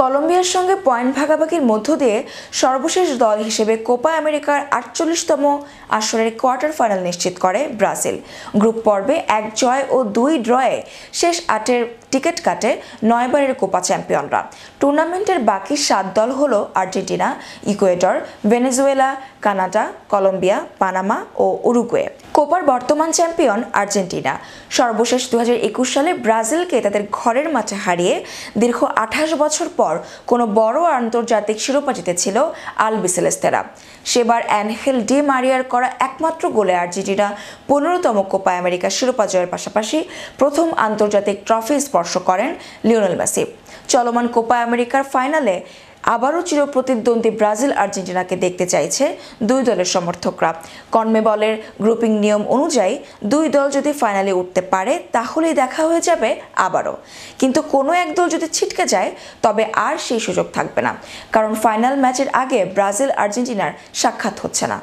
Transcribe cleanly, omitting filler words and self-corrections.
কলম্বিয়ার সঙ্গে পয়েন্ট ভাগাভাগির মধ্য দিয়ে সর্বশেষ দল হিসেবে কোপা আমেরিকার ৪৮তম আসরের কোয়ার্টার ফাইনাল নিশ্চিত করে ব্রাজিল। গ্রুপ পর্বে ১ জয় ও ২ ড্রয়ে শেষ ৮-এর টিকিট কাটে ৯ বারের কোপা চ্যাম্পিয়নরা। টুর্নামেন্টের বাকি ৭ দল হলো Argentina, Ecuador, Venezuela, Canada, Colombia, Panama ও উরুগুয়ে। কোপার বর্তমান চ্যাম্পিয়ন আর্জেন্টিনা সর্বশেষ ২০২১ সালে ব্রাজিলকে তাদের ঘরের মাঠে হারিয়ে দীর্ঘ ২৮ বছর পর কোনো বড় আন্তর্জাতিক শিরোপা জিতেছিল আলবিসেলেস্তেরা। সেবার অ্যানহেল ডি মারিয়ার করা একমাত্র গোলে আর্জেন্টিনা ১৫তম কোপা আমেরিকা শিরোপা জয়ের পাশাপাশি প্রথম আন্তর্জাতিক ট্রফি স্পর্শ করেন লিওনেল মেসি। চলমান কোপা আমেরিকার ফাইনালে আবারও চিরপ্রতিদ্বন্দ্বী ব্রাজিল আর্জেন্টিনাকে দেখতে চাইছে দুই দলের সমর্থকরা। কনমেবলের গ্রুপিং নিয়ম অনুযায়ী দুই দল যদি ফাইনালে উঠতে পারে তাহলেই দেখা হয়ে যাবে আবারও। কিন্তু কোনো এক দল যদি ছিটকে যায় তবে আর সেই সুযোগ থাকবে না, কারণ ফাইনাল ম্যাচের আগে ব্রাজিল আর্জেন্টিনার সাক্ষাৎ হচ্ছে না।